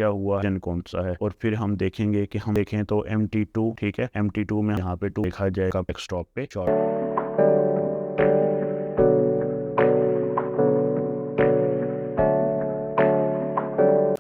क्या हुआ, जन कौन सा है, और फिर हम देखेंगे कि हम देखें तो MT2, ठीक है, MT2 में यहाँ पे 2 देखा जाएगा डेस्कटॉप पे शॉर्ट।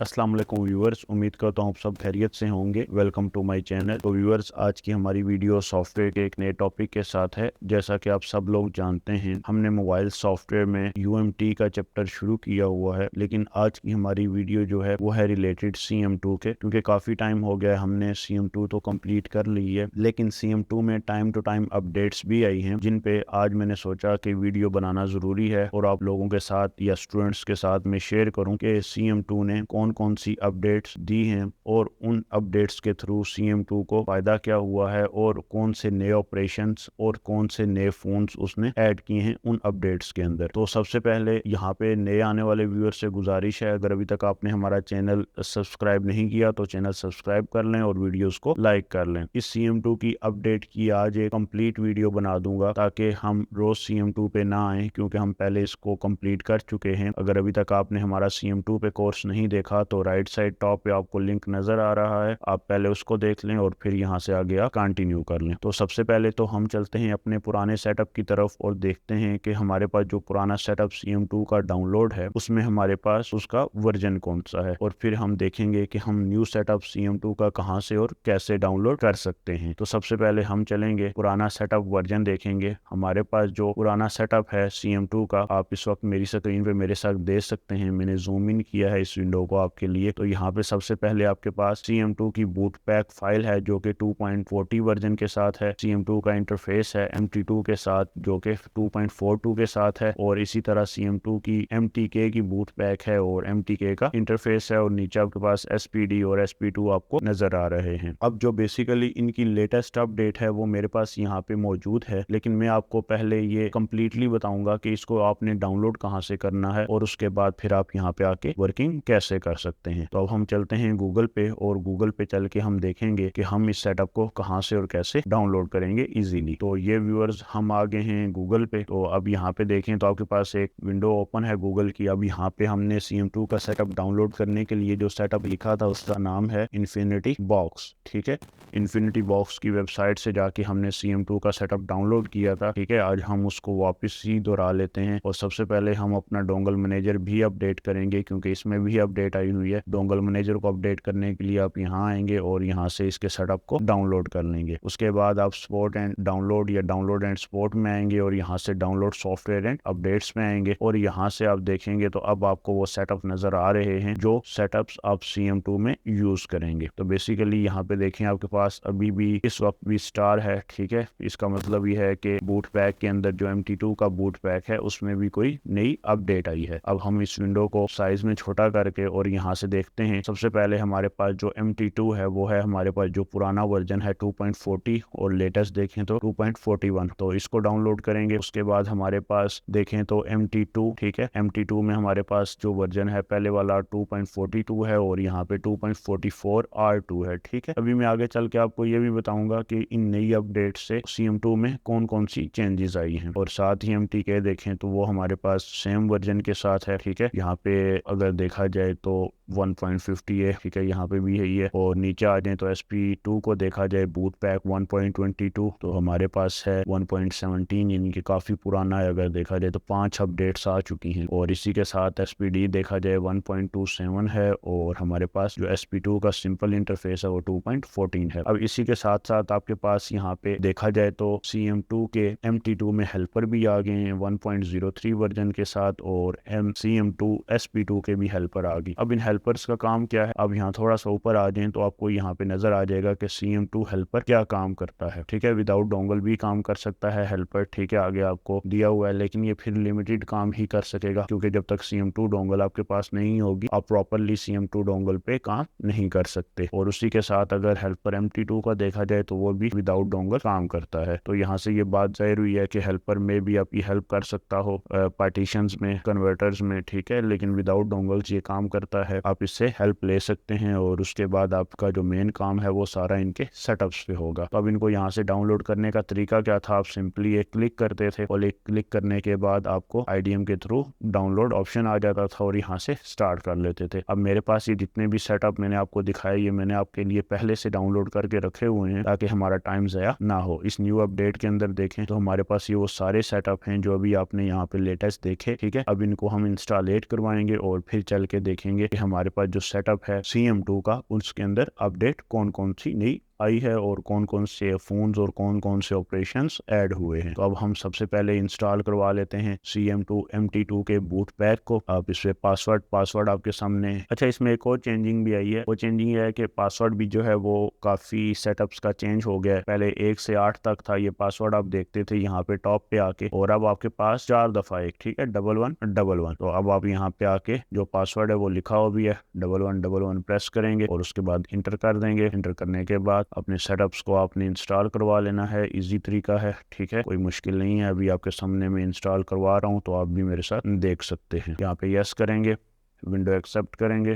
अस्सलाम वालेकुम व्यूअर्स, उम्मीद करता हूँ आप सब खैरियत से होंगे। Welcome to my channel. तो व्यूअर्स, आज की हमारी वीडियो सॉफ्टवेयर के एक नए टॉपिक के साथ है। जैसा कि आप सब लोग जानते हैं, हमने मोबाइल सॉफ्टवेयर में UMT का चैप्टर शुरू किया हुआ है, लेकिन आज की हमारी वीडियो जो है वो है रिलेटेड CM2 के, क्योंकि काफ़ी टाइम हो गया है हमने CM2 तो कंप्लीट कर ली है, लेकिन CM2 में टाइम टू टाइम अपडेट्स भी आई हैं, जिन पे आज मैंने सोचा कि वीडियो बनाना ज़रूरी है और आप लोगों के साथ या स्टूडेंट्स के साथ मैं शेयर करूँ कि CM2 ने कौन सी अपडेट्स दी हैं और उन अपडेट्स के थ्रू CM2 को फायदा क्या हुआ है और कौन से नए ऑपरेशंस और कौन से नए फोन्स उसने ऐड किए हैं उन अपडेट्स के अंदर। तो सबसे पहले यहाँ पे नए आने वाले व्यूअर से गुजारिश है, अगर अभी तक आपने हमारा चैनल सब्सक्राइब नहीं किया तो चैनल सब्सक्राइब कर लें और वीडियोस को लाइक कर लें। इस CM2 की अपडेट की आज एक कंप्लीट वीडियो बना दूंगा ताकि हम रोज CM2 पे ना आए, क्योंकि हम पहले इसको कंप्लीट कर चुके हैं। अगर अभी तक आपने हमारा CM2 पे कोर्स नहीं देखा तो राइट साइड टॉप पे आपको लिंक नजर आ रहा है, आप पहले उसको देख लें और फिर यहाँ से आगे आप कंटिन्यू कर लें। तो सबसे पहले तो हम चलते हैं अपने पुराने सेटअप की तरफ और देखते हैं कि हमारे पास जो पुराना सेटअप CM2 का डाउनलोड है उसमें हमारे पास उसका वर्जन कौन सा है, और फिर हम देखेंगे कि हम न्यू सेटअप CM2 का कहाँ से और कैसे डाउनलोड कर सकते हैं। तो सबसे पहले हम चलेंगे पुराना सेटअप वर्जन देखेंगे। हमारे पास जो पुराना सेटअप है CM2 का, आप इस वक्त मेरी स्क्रीन पे मेरे साथ देख सकते हैं। मैंने जूम इन किया है इस विंडो को आपके लिए। तो यहाँ पे सबसे पहले आपके पास CM2 की बूट पैक फाइल है जो कि 2.40 वर्जन के साथ है। CM2 का इंटरफेस है MT2 के साथ जो कि 2.42 के साथ है, और इसी तरह CM2 की MTK की बूट पैक है और MTK का इंटरफेस है, और नीचे आपके पास SPD और SP2 आपको नजर आ रहे हैं। अब जो बेसिकली इनकी लेटेस्ट अपडेट है वो मेरे पास यहाँ पे मौजूद है, लेकिन मैं आपको पहले ये कम्प्लीटली बताऊंगा कि इसको आपने डाउनलोड कहाँ से करना है और उसके बाद फिर आप यहाँ पे आके वर्किंग कैसे कर सकते हैं। तो अब हम चलते हैं गूगल पे, और गूगल पे चल के हम देखेंगे कि हम इस सेटअप को कहां से और कैसे डाउनलोड करेंगे इजीली। तो ये व्यूअर्स, हम आ गए हैं गूगल पे। तो अब यहाँ पे देखें तो आपके पास एक विंडो ओपन है गूगल की। अब यहाँ पे हमने CM2 का सेटअप डाउनलोड करने के लिए जो सेटअप लिखा था उसका नाम है इन्फिनिटी बॉक्स, ठीक है। इन्फिनिटी बॉक्स की वेबसाइट से जाके हमने CM2 का सेटअप डाउनलोड किया था, ठीक है। आज हम उसको वापस ही दोहरा लेते हैं, और सबसे पहले हम अपना डोंगल मैनेजर भी अपडेट करेंगे, क्योंकि इसमें भी अपडेट आई हुई है। डोंगल मैनेजर को अपडेट करने के लिए आप यहाँ आएंगे और यहाँ से इसके सेटअप को डाउनलोड कर लेंगे। उसके बाद आप सपोर्ट एंड डाउनलोड या डाउनलोड एंड सपोर्ट में आएंगे और यहाँ से डाउनलोड सॉफ्टवेयर एंड अपडेट्स में आएंगे, और यहाँ से आप देखेंगे तो अब आपको वो सेटअप नजर आ रहे हैं जो सेटअप्स आप CM2 में यूज करेंगे। तो बेसिकली यहाँ पे देखें आपके पास अभी भी इस वक्त भी स्टार है, ठीक है। इसका मतलब ये है कि बूट पैक के अंदर जो MT2 का बूट पैक है उसमें भी कोई नई अपडेट आई है। अब हम इस विंडो को साइज में छोटा करके और यहाँ से देखते हैं। सबसे पहले हमारे पास जो MT2 है वो है हमारे पास जो पुराना वर्जन है 2.40, और लेटेस्ट देखें तो 2.41। तो इसको डाउनलोड करेंगे। उसके बाद हमारे पास देखें तो MT2, ठीक है। MT2 में हमारे पास जो वर्जन है पहले वाला 2.42 है और यहाँ पे 2.44 R2 है, ठीक है। अभी मैं आगे चल के आपको ये भी बताऊंगा कि इन नई अपडेट से CM2 में कौन कौन सी चेंजेस आई हैं, और साथ ही MTK देखें तो वो हमारे पास सेम वर्जन के साथ है, ठीक है। यहाँ पे अगर देखा जाए तो 1.50 है, ठीक है। यहाँ पे भी यही है, और नीचे आ जाए तो SP2 को देखा जाए बूट पैक 1.22 तो हमारे पास है 1.17, यानी कि काफी पुराना है। अगर देखा जाए तो 5 अपडेट्स आ चुकी हैं, और इसी के साथ SPD देखा जाए 1.27 है, और हमारे पास जो SP2 का सिंपल इंटरफेस है वो 2.14 है। अब इसी के साथ साथ आपके पास यहाँ पे देखा जाए तो CM2 के MT2 में हेल्पर भी आ गए हैं 1.03 वर्जन के साथ, और CM2 SP2 के भी हेल्पर आ गई। अब इन हेल्पर्स का काम क्या है, अब यहाँ थोड़ा सा ऊपर आ जाएं तो आपको यहाँ पे नजर आ जाएगा कि CM2 हेल्पर क्या काम करता है, ठीक है। विदाउट डोंगल भी काम कर सकता है हेल्पर, ठीक है। आगे आपको दिया हुआ है, लेकिन ये फिर लिमिटेड काम ही कर सकेगा, क्योंकि जब तक CM2 डोंगल आपके पास नहीं होगी आप प्रॉपरली CM2 डोंगल पे काम नहीं कर सकते। और उसी के साथ अगर हेल्पर MT2 का देखा जाए तो वो भी विदाउट डोंगल काम करता है। तो यहाँ से ये बात जाहिर हुई है कि हेल्पर में भी आपकी हेल्प कर सकता हो पार्टीशंस में, कन्वर्टर्स में, ठीक है, लेकिन विदाउट डोंगल्स ये काम करता है। आप इससे हेल्प ले सकते हैं और उसके बाद आपका जो मेन काम है वो सारा इनके सेटअप्स पे होगा। तो अब इनको यहाँ से डाउनलोड करने का तरीका क्या था, आप सिंपली एक क्लिक करते थे और एक क्लिक करने के बाद आपको IDM के थ्रू डाउनलोड ऑप्शन आ जाता था और यहाँ से स्टार्ट कर लेते थे। अब मेरे पास ये जितने भी सेटअप मैंने आपको दिखाए ये मैंने आपके लिए पहले से डाउनलोड करके रखे हुए हैं ताकि हमारा टाइम ज़ाया ना हो। इस न्यू अपडेट के अंदर देखें तो हमारे पास ये वो सारे सेटअप हैं जो अभी आपने यहाँ पे लेटेस्ट देखे, ठीक है। अब इनको हम इंस्टॉलेट करवाएंगे और फिर चल के देखेंगे कि हमारे पास जो सेटअप है CM2 का उसके अंदर अपडेट कौन कौन सी नई आई है और कौन कौन से फोन्स और कौन कौन से ऑपरेशंस ऐड हुए हैं। तो अब हम सबसे पहले इंस्टॉल करवा लेते हैं CM2 MT2 के बूट पैक को। आप इसमें पासवर्ड आपके सामने है। अच्छा, इसमें एक और चेंजिंग भी आई है। वो चेंजिंग है कि पासवर्ड भी जो है वो काफ़ी सेटअप्स का चेंज हो गया है। पहले 1 से 8 तक था ये पासवर्ड, आप देखते थे यहाँ पे टॉप पे आके, और अब आपके पास 4 दफ़ा एक, ठीक है, 1111। तो अब आप यहाँ पे आके जो पासवर्ड है वो लिखा हुआ भी है 1111 प्रेस करेंगे और उसके बाद इंटर कर देंगे। इंटर करने के बाद अपने सेटअप्स को आपने इंस्टॉल करवा लेना है। इजी तरीका है, ठीक है, कोई मुश्किल नहीं है। अभी आपके सामने मैं इंस्टॉल करवा रहा हूँ तो आप भी मेरे साथ देख सकते हैं। यहाँ पे यस करेंगे, विंडो एक्सेप्ट करेंगे,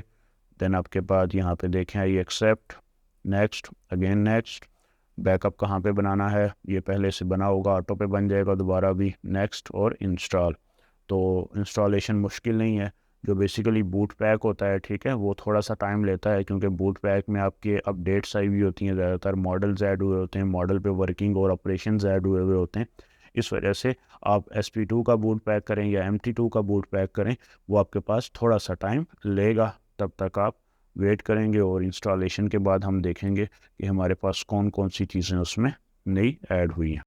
देन आपके बाद यहाँ पे देखें I accept, next, again next. Backup कहाँ पे बनाना है, ये पहले से बना होगा, ऑटो पे बन जाएगा दोबारा भी, नेक्स्ट और इंस्टॉल। तो इंस्टॉलेशन मुश्किल नहीं है। जो बेसिकली बूट पैक होता है, ठीक है, वो थोड़ा सा टाइम लेता है क्योंकि बूट पैक में आपके अपडेट्स आई हुई होती हैं, ज़्यादातर मॉडल्स ऐड हुए होते हैं, मॉडल पे वर्किंग और ऑपरेशंस ऐड हुए हुए होते हैं। इस वजह से आप SP2 का बूट पैक करें या MT2 का बूट पैक करें, वो आपके पास थोड़ा सा टाइम लेगा। तब तक आप वेट करेंगे और इंस्टॉलेशन के बाद हम देखेंगे कि हमारे पास कौन कौन सी चीज़ें उसमें नई ऐड हुई हैं।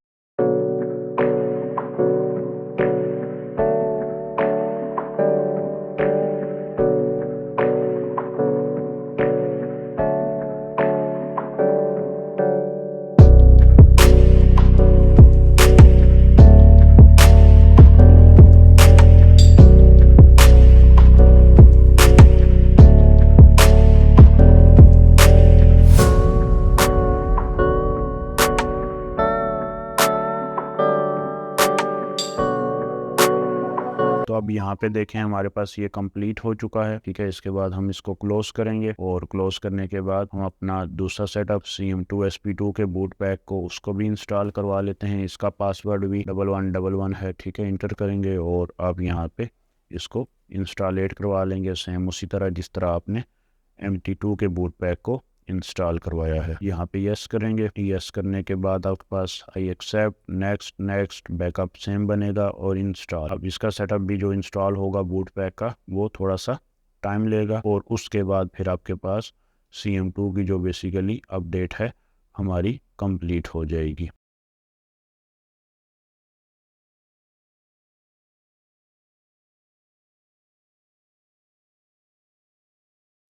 तो अब यहाँ पे देखें हमारे पास ये कंप्लीट हो चुका है, ठीक है। इसके बाद हम इसको क्लोज करेंगे और क्लोज करने के बाद हम अपना दूसरा सेटअप CM2 SP2 के बूट पैक को उसको भी इंस्टॉल करवा लेते हैं। इसका पासवर्ड भी 1111 है, ठीक है। इंटर करेंगे और अब यहाँ पे इसको इंस्टॉलेट करवा लेंगे सेम उसी तरह जिस तरह आपने MT2 के बूट पैक को इंस्टॉल करवाया है। यहाँ पे यस करेंगे, यस करने के बाद आपके पास I accept, next next, backup same बनेगा और इंस्टॉल। अब इसका सेटअप भी जो इंस्टॉल होगा बूट पैक का वो थोड़ा सा टाइम लेगा और उसके बाद फिर आपके पास CM2 की जो बेसिकली अपडेट है हमारी कंप्लीट हो जाएगी।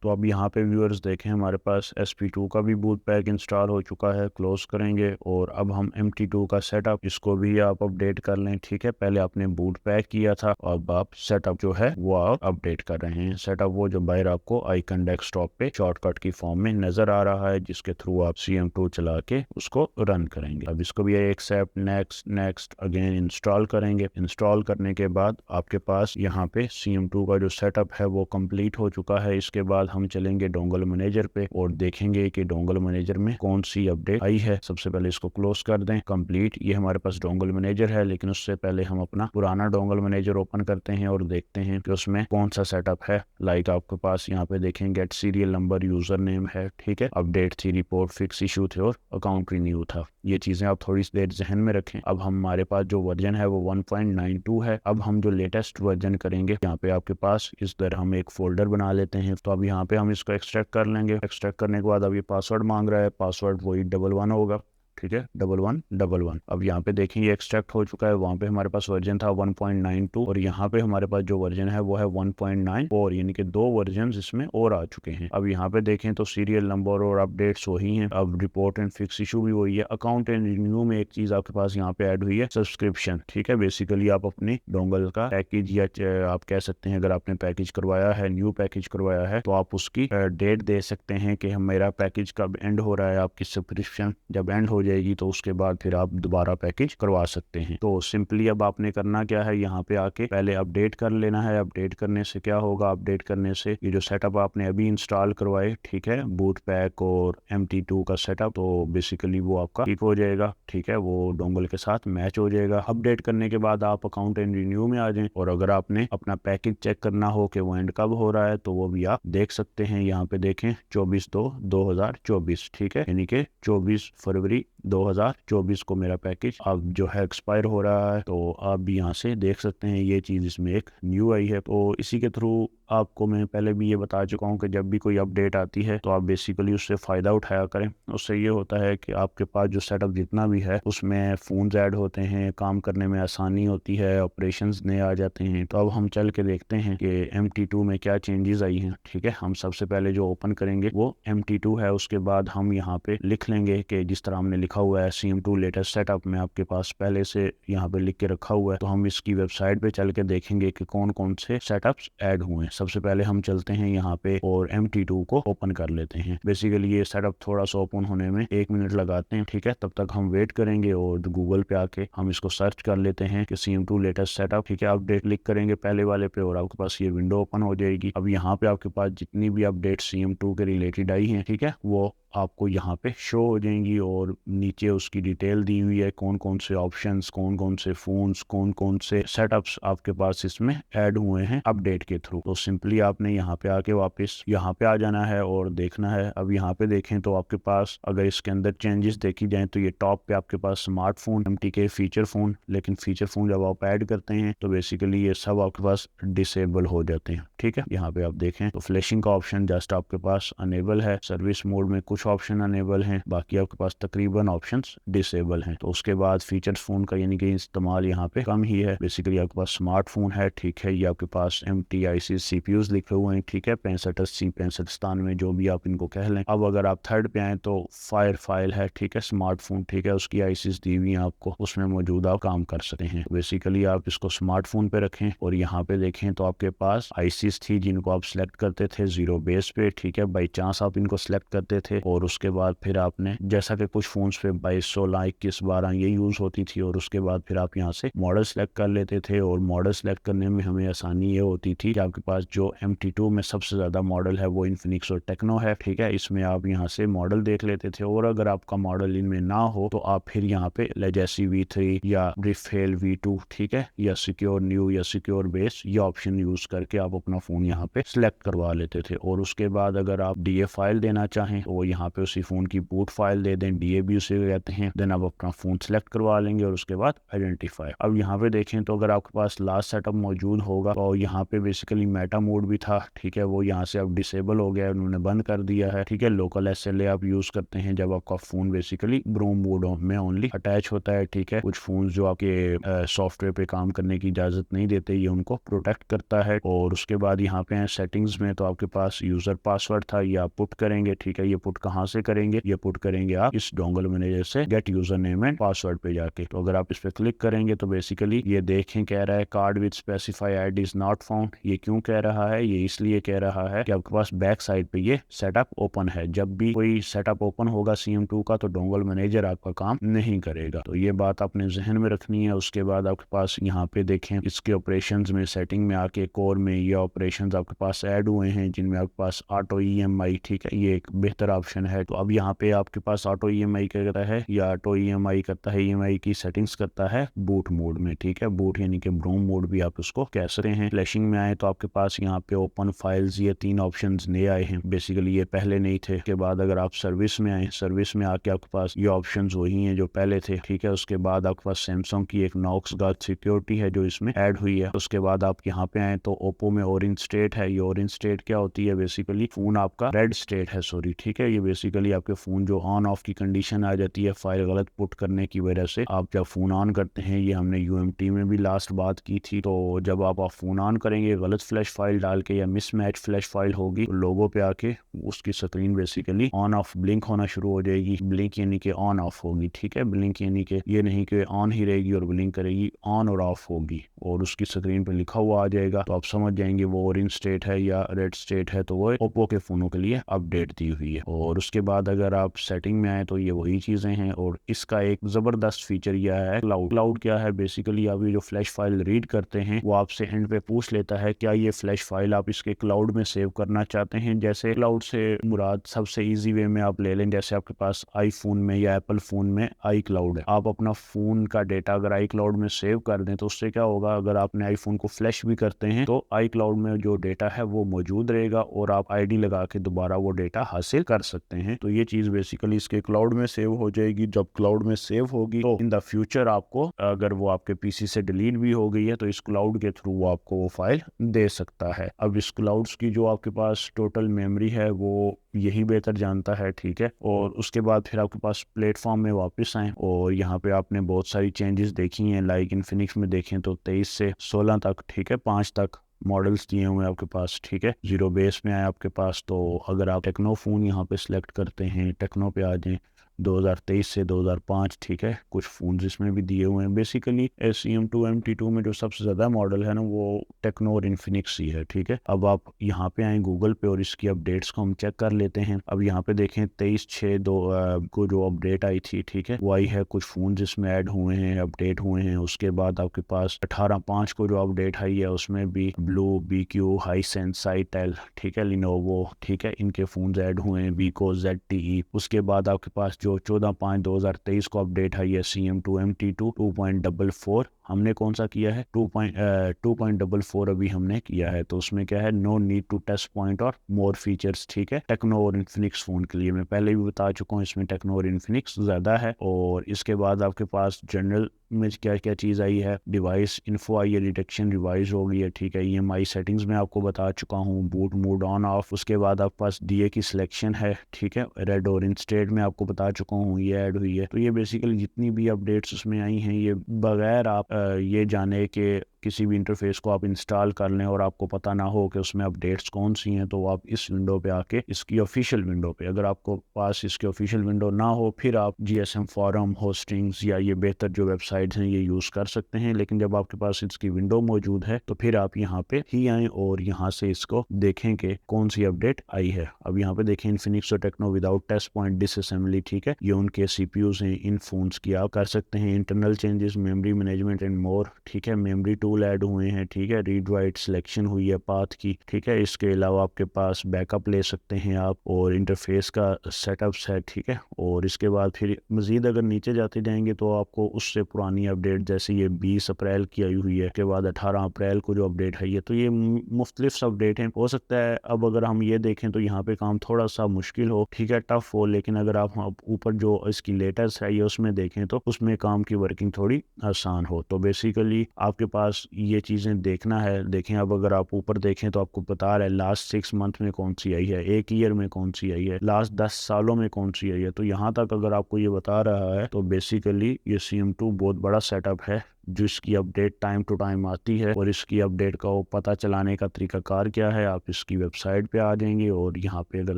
तो अब यहाँ पे व्यूअर्स देखें हमारे पास SP2 का भी बूट पैक इंस्टॉल हो चुका है। क्लोज करेंगे और अब हम MT2 का सेटअप, इसको भी आप अपडेट कर लें, ठीक है। पहले आपने बूट पैक किया था, अब आप सेटअप जो है वो आप अपडेट कर रहे हैं। सेटअप वो जो बाहर आपको आइकन डेस्कटॉप पे शॉर्टकट की फॉर्म में नजर आ रहा है जिसके थ्रू आप CM2 चला के उसको रन करेंगे। अब इसको भी accept, next next, again install करेंगे। इंस्टॉल करने के बाद आपके पास यहाँ पे CM2 का जो सेटअप है वो कंप्लीट हो चुका है। इसके बाद हम चलेंगे डोंगल मैनेजर पे और देखेंगे कि डोंगल मैनेजर में कौन सी अपडेट आई है। सबसे पहले इसको क्लोज कर दें, कंप्लीट। ये हमारे पास डोंगल मैनेजर है, लेकिन उससे पहले हम अपना पुराना डोंगल मैनेजर ओपन करते हैं और देखते हैं कि उसमें कौन सा सेटअप है। लाइक आपके पास यहाँ पे देखें get serial number, user name है, ठीक है, अपडेट थी, रिपोर्ट फिक्स इशू थे और अकाउंट रिन्यू था। ये चीजें आप थोड़ी देर जहन में रखें। अब हमारे पास जो वर्जन है वो 1.92 है। अब हम जो लेटेस्ट वर्जन करेंगे, यहाँ पे आपके पास इस तरह हम एक फोल्डर बना लेते हैं। तो अब यहाँ पे हम इसको एक्सट्रैक्ट कर लेंगे। एक्सट्रैक्ट करने के बाद अब ये पासवर्ड मांग रहा है, पासवर्ड वही 11 होगा, ठीक है, 1111। अब यहाँ पे देखें ये एक्सट्रैक्ट हो चुका है। वहाँ पे हमारे पास वर्जन था 1.92 और यहाँ पे हमारे पास जो वर्जन है वो है 1.94, यानी कि 2 वर्जन इसमें और आ चुके हैं। अब यहाँ पे देखें तो सीरियल नंबर और अपडेट्स वही हैं। अब रिपोर्ट एंड फिक्स इशू भी वही है। अकाउंट एंड रिन्यू में एक चीज आपके पास यहाँ पे ऐड हुई है, सब्सक्रिप्शन, ठीक है। बेसिकली आप अपने डोंगल का पैकेज या आप कह सकते हैं अगर आपने पैकेज करवाया है, न्यू पैकेज करवाया है, तो आप उसकी डेट दे सकते हैं कि मेरा पैकेज कब एंड हो रहा है। आपकी सब्सक्रिप्शन जब एंड हो जाएगी, तो उसके बाद फिर आप दोबारा पैकेज करवा सकते हैं। तो सिंपली अब आपने करना क्या है, यहाँ पे आके पहले अपडेट कर लेना है। अपडेट करने से क्या होगा, अपडेट करने से ये जो सेटअप आपने अभी इंस्टॉल करवाए, ठीक है, बूट पैक और MT2 का सेटअप, तो बेसिकली वो आपका ठीक हो जाएगा, ठीक है, वो डोंगल के साथ मैच हो जाएगा। अपडेट करने के बाद आप अकाउंट एंड रिन्यू में आ जाएं, और अगर आपने अपना पैकेज चेक करना हो कि वो एंड कब हो रहा है, तो वो भी आप देख सकते हैं। यहाँ पे देखें 24/2/2024, ठीक है, यानी कि 24 फरवरी 2024 को मेरा पैकेज अब जो है एक्सपायर हो रहा है। तो आप भी यहाँ से देख सकते हैं, ये चीज़ इसमें एक न्यू आई है। तो इसी के थ्रू आपको मैं पहले भी ये बता चुका हूँ कि जब भी कोई अपडेट आती है तो आप बेसिकली उससे फ़ायदा उठाया करें। उससे ये होता है कि आपके पास जो सेटअप जितना भी है उसमें फ़ोन्स ऐड होते हैं, काम करने में आसानी होती है, ऑपरेशंस नए आ जाते हैं। तो अब हम चल के देखते हैं कि MT2 में क्या चेंजेस आई हैं, ठीक है। हम सबसे पहले जो ओपन करेंगे वो MT2 है। उसके बाद हम यहाँ पे लिख लेंगे कि जिस तरह हमने लिखा हुआ है CM2 लेटेस्ट सेटअप में आपके पास पहले से यहाँ पे लिख के रखा हुआ है, तो हम इसकी वेबसाइट पे चल के देखेंगे कि कौन कौन से सेटअप्स ऐड हुए हैं। सबसे पहले हम चलते हैं यहाँ पे और MT2 को ओपन कर लेते हैं। बेसिकली ये सेटअप थोड़ा सा ओपन होने में 1 मिनट लगाते हैं, ठीक है, तब तक हम वेट करेंगे और गूगल पे आके हम इसको सर्च कर लेते हैं कि CM2 लेटेस्ट सेटअप, ठीक है। अपडेट क्लिक करेंगे पहले वाले पे और आपके पास ये विंडो ओपन हो जाएगी। अब यहाँ पे आपके पास जितनी भी अपडेट CM2 के रिलेटेड आई हैं, ठीक है, वो आपको यहाँ पे शो हो जाएंगी और नीचे उसकी डिटेल दी हुई है, कौन कौन से ऑप्शंस, कौन कौन से फोन्स, कौन कौन से सेटअप्स आपके पास इसमें ऐड हुए हैं अपडेट के थ्रू। तो सिंपली आपने यहाँ पे आके वापस यहाँ पे आ जाना है और देखना है। अब यहाँ पे देखें तो आपके पास अगर इसके अंदर चेंजेस देखी जाए तो ये टॉप पे आपके पास स्मार्टफोन, MTK फीचर फोन, लेकिन फीचर फोन जब आप ऐड करते हैं तो बेसिकली ये सब आपके पास डिसेबल हो जाते हैं, ठीक है। यहाँ पे आप देखें तो फ्लैशिंग का ऑप्शन जस्ट आपके पास अनेबल है, सर्विस मोड में कुछ ऑप्शन अनेबल हैं, बाकी आपके पास तकरीबन ऑप्शंस डिसेबल हैं। तो उसके बाद फीचर्स फोन का यानी कि इस्तेमाल यहाँ पे कम ही है। बेसिकली आपके पास स्मार्टफोन है, ठीक है, ये आपके पास MTIC CPUs लिखे हुए हैं, ठीक है, 6580 6597 जो भी आप इनको कह लें। अब अगर आप थर्ड पे आए तो फायर फाइल है, ठीक है, स्मार्टफोन, ठीक है, उसकी ICs दी हुई हैं आपको, उसमें मौजूद आप काम कर सकते हैं। बेसिकली आप इसको स्मार्टफोन पे रखें और यहाँ पे देखें तो आपके पास ICs थी जिनको आप सिलेक्ट करते थे 0 बेस पे, ठीक है, बाई चांस आप इनको सिलेक्ट करते थे और उसके बाद फिर आपने जैसा कि कुछ फोन्स पे 22 16 21 12 ये यूज होती थी और उसके बाद फिर आप यहाँ से मॉडल सेलेक्ट कर लेते थे। और मॉडल सेलेक्ट करने में हमें आसानी ये होती थी कि आपके पास जो MT2 में सबसे ज्यादा मॉडल है वो इन्फिनिक्स और टेक्नो है, ठीक है, इसमें आप यहाँ से मॉडल देख लेते थे। और अगर आपका मॉडल इनमें ना हो तो आप फिर यहाँ पे लेजेसी V3 या रिफेल V2, ठीक है, या सिक्योर न्यू या सिक्योर बेस, ये ऑप्शन यूज करके आप अपना फोन यहाँ पे सिलेक्ट करवा लेते थे। और उसके बाद अगर आप DA फाइल देना चाहें तो यहाँ पे उसी फोन की बूट फाइल दे दें, DA भी उसे कहते हैं। देन आप अपना फोन सेलेक्ट करवा लेंगे और उसके बाद आइडेंटिफाई। अब यहाँ पे देखें तो अगर आपके पास लास्ट सेटअप मौजूद होगा तो यहाँ पे बेसिकली मेटा मोड भी था, ठीक है, वो यहाँ से अब डिसेबल हो गया, उन्होंने बंद कर दिया है, ठीक है। लोकल SLA आप यूज करते हैं जब आपका फोन बेसिकली ब्रोम मोड में ओनली अटैच होता है, ठीक है। कुछ फोन जो आपके सॉफ्टवेयर पे काम करने की इजाजत नहीं देते, ये उनको प्रोटेक्ट करता है। और उसके बाद यहाँ पे सेटिंग्स में तो आपके पास यूजर पासवर्ड था, ये आप पुट करेंगे, ठीक है। ये पुट कहाँ से करेंगे, ये पुट करेंगे आप इस डोंगल मैनेजर से gate user name and password पे जाके। तो अगर आप इस पे क्लिक करेंगे तो बेसिकली ये देखें कह रहा है card with specify ID is not found. ये क्यों कह रहा है, ये इसलिए कह रहा है कि आपके पास बैक साइड पे ये सेटअप ओपन है। जब भी कोई सेटअप ओपन होगा CM2 का तो डोंगल मैनेजर आपका काम नहीं करेगा। तो ये बात आपने जहन में रखनी है। उसके बाद आपके पास यहाँ पे देखें इसके ऑपरेशंस में सेटिंग में आके कोर में ये ऑपरेशंस आपके पास ऐड हुए हैं जिनमें आपके पास ऑटो EMI, ठीक है, ये एक बेहतर ऑप्शन है। तो अब यहाँ पे आपके पास ऑटो EMI करता है या ऑटो EMI करता है, EMI की सेटिंग्स करता है बूट मोड में, ठीक है, बूट यानी कि ब्रोम मोड भी आप उसको कह सकते हैं। फ्लैशिंग में आए तो आपके पास यहाँ पे ओपन फाइल्स ये 3 ऑप्शंस नए आए हैं, बेसिकली ये पहले नहीं थे। उसके बाद अगर आप सर्विस में आए, सर्विस में आके आपके पास ये ऑप्शंस वही हैं जो पहले थे, ठीक है। उसके बाद आपके पास सैमसंग की एक नॉक्स गार्ड सिक्योरिटी है जो इसमें ऐड हुई है। उसके बाद आप यहाँ पे आए तो ओप्पो में ऑरेंज स्टेट है। ये ऑरेंज स्टेट क्या होती है, बेसिकली फोन आपका रेड स्टेट है, सॉरी, ठीक है। ये बेसिकली आपके फोन जो ऑन ऑफ की कंडीशन आ जाती है फाइल गलत पुट करने की वजह से, आप जब फोन ऑन करते हैं, ये हमने UMT में भी लास्ट बात की थी। तो जब आप फोन ऑन करेंगे गलत फ्लैश फाइल डाल के या मिसमैच फ्लैश फाइल होगी तो लोगों पे आके उसकी screen basically on off blink होना शुरू हो जाएगी। ब्लिंक यानी कि ऑन ऑफ होगी, ठीक है, ब्लिंक यानी कि ये नहीं कि ऑन ही रहेगी और ब्लिंक करेगी, ऑन और ऑफ होगी और उसकी स्क्रीन पे लिखा हुआ आ जाएगा। तो आप समझ जाएंगे वो ऑरेंज स्टेट है या रेड स्टेट है, तो वो ओप्पो के फोनों के लिए अपडेट दी हुई है। और और उसके बाद अगर आप सेटिंग में आए तो ये वही चीज़ें हैं। और इसका एक ज़बरदस्त फीचर यह है क्लाउड। क्लाउड क्या है, बेसिकली आप ये जो फ्लैश फाइल रीड करते हैं वो आपसे एंड पे पूछ लेता है क्या ये फ्लैश फाइल आप इसके क्लाउड में सेव करना चाहते हैं। जैसे क्लाउड से मुराद सबसे ईजी वे में आप ले लें, जैसे आपके पास आईफोन में या एप्पल फ़ोन में आई क्लाउड है, आप अपना फ़ोन का डेटा अगर आई क्लाउड में सेव कर दें तो उससे क्या होगा, अगर आपने आईफोन को फ्लैश भी करते हैं तो आई क्लाउड में जो डेटा है वो मौजूद रहेगा और आप आईडी लगा के दोबारा वो डेटा हासिल कर सकते हैं। तो ये चीज़ बेसिकली इसके क्लाउड में सेव हो जाएगी। जब क्लाउड में सेव होगी तो इन द फ्यूचर आपको, अगर वो आपके पीसी से डिलीट भी हो गई है तो इस क्लाउड के थ्रू वो आपको वो फाइल दे सकता है। अब इस क्लाउड्स की जो आपके पास टोटल मेमोरी है वो यही बेहतर जानता है, ठीक है। और उसके बाद फिर आपके पास प्लेटफॉर्म में वापस आए और यहाँ पे आपने बहुत सारी चेंजेस देखी हैं। लाइक इन्फिनिक्स में देखें तो 23 से 16 तक, ठीक है, 5 तक मॉडल्स दिए हुए हैं आपके पास, ठीक है। जीरो बेस में आए आपके पास, तो अगर आप टेक्नो फ़ोन यहाँ पे सिलेक्ट करते हैं, टेक्नो पे आ जाएं 2023 से 2005, ठीक है। कुछ फ़ोन्स इसमें भी दिए हुए हैं। बेसिकली SEM2 MT2 में जो सबसे ज़्यादा मॉडल है ना वो टेक्नो और इन्फिनिक्स ही है, ठीक है। अब आप यहाँ पे आएँ गूगल पे और इसकी अपडेट्स को हम चेक कर लेते हैं। अब यहाँ पे देखें 23/6/2 को जो अपडेट आई थी, ठीक है, वो आई है। कुछ फ़ोन जिसमें ऐड हुए हैं, अपडेट हुए हैं। उसके बाद आपके पास 18/5 को जो अपडेट आई है उसमें भी ब्लू, BQ, हाईसेंस, साइटेल, ठीक है, लिनोवो, ठीक है, इनके फ़ोन्स ऐड हुए हैं, Vico, ZTE। उसके बाद आपके पास जो 14/5/2023 को अपडेट आई है CM2 MT2 2.44, हमने कौन सा किया है 2.44 अभी हमने किया है। तो उसमें क्या है, no need to test point और मोर फीचर्स, ठीक है, टेक्नो और इन्फिनिक्स फ़ोन के लिए। मैं पहले भी बता चुका हूँ इसमें टेक्नो और इन्फिनिक्स ज़्यादा है। और इसके बाद आपके पास जनरल में क्या क्या चीज़ आई है, डिवाइस इन्फो आई है, डिटेक्शन रिवाइज हो गई है, ठीक है। EMI सेटिंग्स में आपको बता चुका हूँ, बूट मोड ऑन ऑफ। उसके बाद आपके पास DA की सिलेक्शन है, ठीक है, रेड और इन स्टेट में आपको बता चुका हूँ ये ऐड हुई है। तो ये बेसिकली जितनी भी अपडेट्स उसमें आई हैं ये बगैर आप ये जाने के किसी भी इंटरफेस को आप इंस्टॉल कर लें और आपको पता ना हो कि उसमें अपडेट्स कौन सी हैं, तो आप इस विंडो पे आके इसकी ऑफिशियल विंडो पे, अगर आपको पास इसकी ऑफिशियल विंडो ना हो फिर आप GSM फोरम, होस्टिंग्स या ये बेहतर जो वेबसाइट्स हैं ये यूज़ कर सकते हैं। लेकिन जब आपके पास इसकी विंडो मौजूद है तो फिर आप यहाँ पे ही आएँ और यहाँ से इसको देखें कि कौन सी अपडेट आई है। अब यहाँ पे देखें इन्फिनिक्स और Tecno without test point disassembly, ठीक है, ये उनके CPUs हैं, इन फोन्स की आप कर सकते हैं। Internal changes, memory management and more, ठीक है, मेमोरी टूल ऐड हुए हैं, ठीक है, रीड राइट सिलेक्शन हुई है पाथ की, ठीक है। इसके अलावा आपके पास बैकअप ले सकते हैं आप और इंटरफेस का सेटअप्स है, ठीक है। और इसके बाद फिर मजीद अगर नीचे जाते जाएंगे तो आपको उससे पुरानी अपडेट, जैसे ये 20 अप्रैल की आई हुई है, उसके बाद 18 अप्रैल को जो अपडेट आई है, तो ये मुख्तलिफ अपडेट हैं। हो सकता है अब अगर हम ये देखें तो यहाँ पे काम थोड़ा सा मुश्किल हो, ठीक है, टफ हो, लेकिन अगर आप ऊपर जो इसकी लेटेस्ट है ये उसमें देखें तो उसमें काम की वर्किंग थोड़ी आसान हो। तो बेसिकली आपके पास ये चीज़ें देखना है। देखें अब अगर आप ऊपर देखें तो आपको बता रहा है लास्ट 6 मंथ में कौन सी आई है, 1 ईयर में कौन सी आई है, लास्ट 10 सालों में कौन सी आई है। तो यहाँ तक अगर आपको ये बता रहा है तो बेसिकली ये CM2 बहुत बड़ा सेटअप है जिसकी अपडेट टाइम टू टाइम आती है। और इसकी अपडेट का वो पता चलाने का तरीकाकार क्या है, आप इसकी वेबसाइट पे आ जाएंगे और यहाँ पे अगर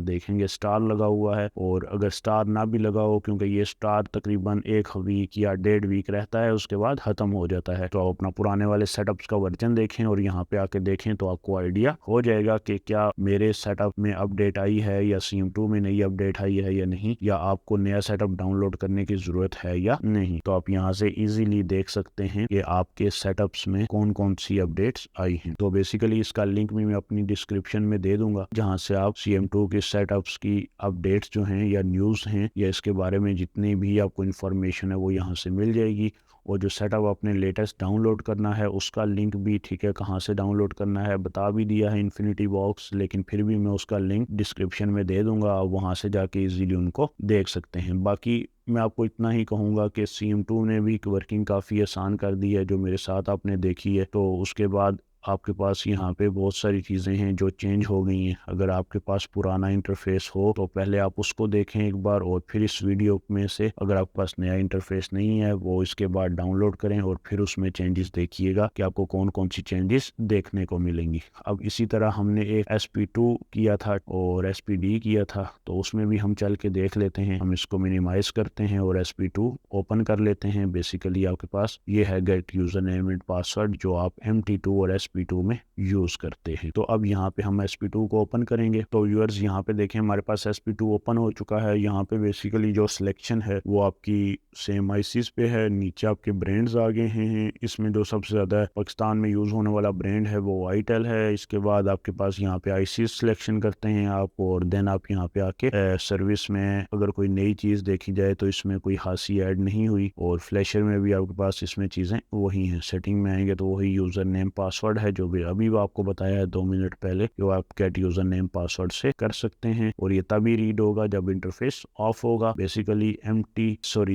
देखेंगे स्टार लगा हुआ है, और अगर स्टार ना भी लगा हो, क्योंकि ये स्टार तकरीबन 1 वीक या 1.5 वीक रहता है, उसके बाद ख़त्म हो जाता है। तो आप अपना पुराने वाले सेटअप्स का वर्जन देखें और यहाँ पे आके देखें तो आपको आइडिया हो जाएगा कि क्या मेरे सेटअप में अपडेट आई है या CM2 में नई अपडेट आई है या नहीं, या आपको नया सेटअप डाउनलोड करने की ज़रूरत है या नहीं। तो आप यहाँ से ईजीली देख सकते हैं कि आपके सेटअप्स में कौन कौन सी अपडेट्स आई हैं। तो बेसिकली इसका लिंक भी मैं अपनी डिस्क्रिप्शन में दे दूंगा, जहां से आप CM2 के सेटअप्स की अपडेट्स जो हैं या न्यूज़ हैं या इसके बारे में जितनी भी आपको इन्फॉर्मेशन है वो यहाँ से मिल जाएगी। और जो सेटअप आपने लेटेस्ट डाउनलोड करना है उसका लिंक भी, ठीक है, कहाँ से डाउनलोड करना है बता भी दिया है इन्फिनिटी बॉक्स, लेकिन फिर भी मैं उसका लिंक डिस्क्रिप्शन में दे दूंगा, आप वहाँ से जाके इजीली उनको देख सकते हैं। बाकी मैं आपको इतना ही कहूँगा कि CM2 ने भी वर्किंग काफ़ी आसान कर दी है जो मेरे साथ आपने देखी है। तो उसके बाद आपके पास यहाँ पे बहुत सारी चीज़ें हैं जो चेंज हो गई हैं। अगर आपके पास पुराना इंटरफेस हो तो पहले आप उसको देखें एक बार, और फिर इस वीडियो में से अगर आपके पास नया इंटरफेस नहीं है वो इसके बाद डाउनलोड करें और फिर उसमें चेंजेस देखिएगा कि आपको कौन कौन सी चेंजेस देखने को मिलेंगी। अब इसी तरह हमने एक SP2 किया था और SPD किया था, तो उसमें भी हम चल के देख लेते हैं। हम इसको मिनिमाइज करते हैं और SP2 ओपन कर लेते हैं। बेसिकली आपके पास ये है gate user name and password जो आप MT2 और SP SP2 में यूज़ करते हैं। तो अब यहाँ पे हम SP2 को ओपन करेंगे। तो व्यूअर्स यहाँ पे देखें हमारे पास SP2 ओपन हो चुका है। यहाँ पे बेसिकली जो सिलेक्शन है वो आपकी सेम आईसीज पे है, नीचे आपके ब्रांड्स आ गए हैं। इसमें जो सबसे ज़्यादा पाकिस्तान में यूज़ होने वाला ब्रांड है वो आईटेल है। इसके बाद आपके पास यहाँ पे आईसीज सिलेक्शन करते हैं आप, और देन आप यहाँ पे आके सर्विस में अगर कोई नई चीज़ देखी जाए तो इसमें कोई खासी ऐड नहीं हुई, और फ्लैशर में भी आपके पास इसमें चीज़ें वही हैं। सेटिंग में आएंगे तो वही यूज़र नेम पासवर्ड है जो भी अभी आपको बताया है 2 मिनट पहले, जो आप गेट यूज़र नेम पासवर्ड से कर सकते हैं। और ये तभी रीड होगा जब इंटरफेस ऑफ होगा। बेसिकली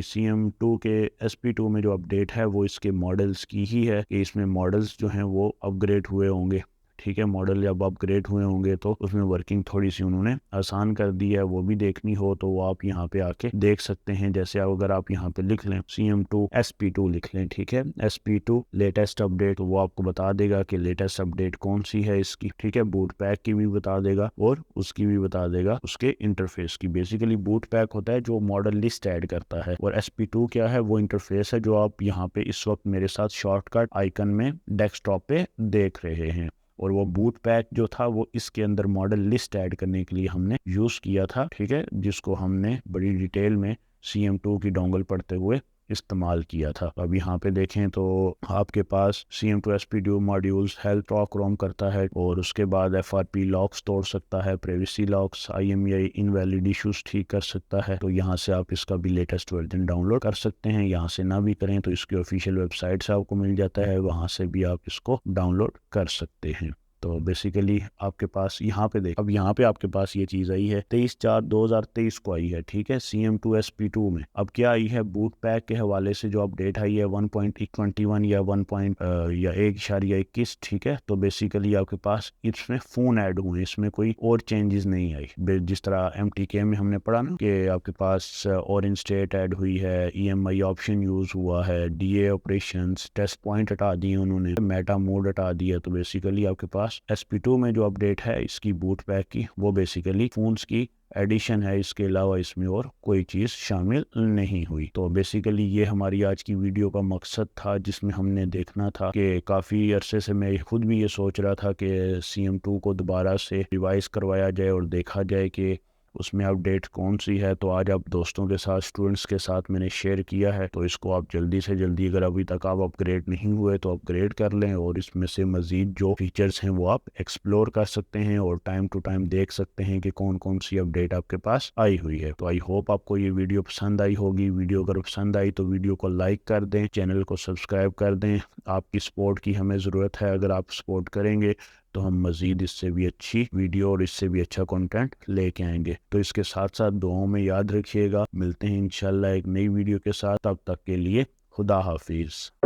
CM2 के SP2 में जो अपडेट है वो इसके मॉडल्स की ही है कि इसमें मॉडल्स जो हैं वो अपग्रेड हुए होंगे। ठीक है, मॉडल जब अपग्रेड हुए होंगे तो उसमें वर्किंग थोड़ी सी उन्होंने आसान कर दी है। वो भी देखनी हो तो वो आप यहाँ पे आके देख सकते हैं। जैसे अगर आप यहाँ पे लिख लें CM2 SP2 लिख लें, ठीक है, SP2 लेटेस्ट अपडेट, तो वो आपको बता देगा कि लेटेस्ट अपडेट कौन सी है इसकी। ठीक है, बूट पैक की भी बता देगा और उसकी भी बता देगा उसके इंटरफेस की। बेसिकली बूट पैक होता है जो मॉडल लिस्ट ऐड करता है, और SP2 क्या है, वो इंटरफेस है जो आप यहाँ पे इस वक्त मेरे साथ शॉर्टकट आइकन में डेस्कटॉप पे देख रहे हैं। और वो बूट पैक जो था वो इसके अंदर मॉडल लिस्ट ऐड करने के लिए हमने यूज़ किया था। ठीक है, जिसको हमने बड़ी डिटेल में CM2 की डोंगल पढ़ते हुए इस्तेमाल किया था। अब यहाँ पे देखें तो आपके पास CM2 SP2 modules health talk रोम करता है, और उसके बाद FRP लॉक्स तोड़ सकता है, privacy locks, IMEI invalid issues ठीक कर सकता है। तो यहाँ से आप इसका भी लेटेस्ट वर्जन डाउनलोड कर सकते हैं। यहाँ से ना भी करें तो इसकी ऑफिशियल वेबसाइट से आपको मिल जाता है, वहाँ से भी आप इसको डाउनलोड कर सकते हैं। तो बेसिकली आपके पास यहाँ पे देख, अब यहाँ पे आपके पास ये चीज़ आई है 23/4/2023 को आई है। ठीक है, CM2 SP2 में अब क्या आई है, बूट पैक के हवाले से जो अपडेट आई है 1.21 या 1.1.21। ठीक है, तो बेसिकली आपके पास इसमें फ़ोन ऐड हुए, इसमें कोई और चेंजेस नहीं आई। जिस तरह MTK में हमने पढ़ा ना कि आपके पास ऑरेंज स्टेट ऐड हुई है, EMI ऑप्शन यूज़ हुआ है, DA ऑपरेशन, टेस्ट पॉइंट हटा दिए उन्होंने, मेटा मोड हटा दिया। तो बेसिकली आपके पास SP2 में जो अपडेट है इसकी बूट पैक की, वो बेसिकली फोन्स की एडिशन है। इसके अलावा इसमें और कोई चीज़ शामिल नहीं हुई। तो बेसिकली ये हमारी आज की वीडियो का मकसद था, जिसमें हमने देखना था कि काफ़ी अरसे से मैं खुद भी ये सोच रहा था कि CM2 को दोबारा से रिवाइज करवाया जाए और देखा जाए कि उसमें अपडेट कौन सी है। तो आज आप दोस्तों के साथ, स्टूडेंट्स के साथ मैंने शेयर किया है। तो इसको आप जल्दी से जल्दी, अगर अभी तक आप अपग्रेड नहीं हुए तो अपग्रेड कर लें, और इसमें से मज़ीद जो फीचर्स हैं वो आप एक्सप्लोर कर सकते हैं और टाइम टू टाइम देख सकते हैं कि कौन कौन सी अपडेट आपके पास आई हुई है। तो आई होप आपको ये वीडियो पसंद आई होगी। वीडियो अगर पसंद आई तो वीडियो को लाइक कर दें, चैनल को सब्सक्राइब कर दें। आपकी सपोर्ट की हमें ज़रूरत है। अगर आप सपोर्ट करेंगे तो हम मज़ीद इससे भी अच्छी वीडियो और इससे भी अच्छा कंटेंट लेके आएंगे। तो इसके साथ साथ दुआओं में याद रखिएगा। मिलते हैं इंशाल्लाह एक नई वीडियो के साथ। तब तक के लिए खुदा हाफिज़।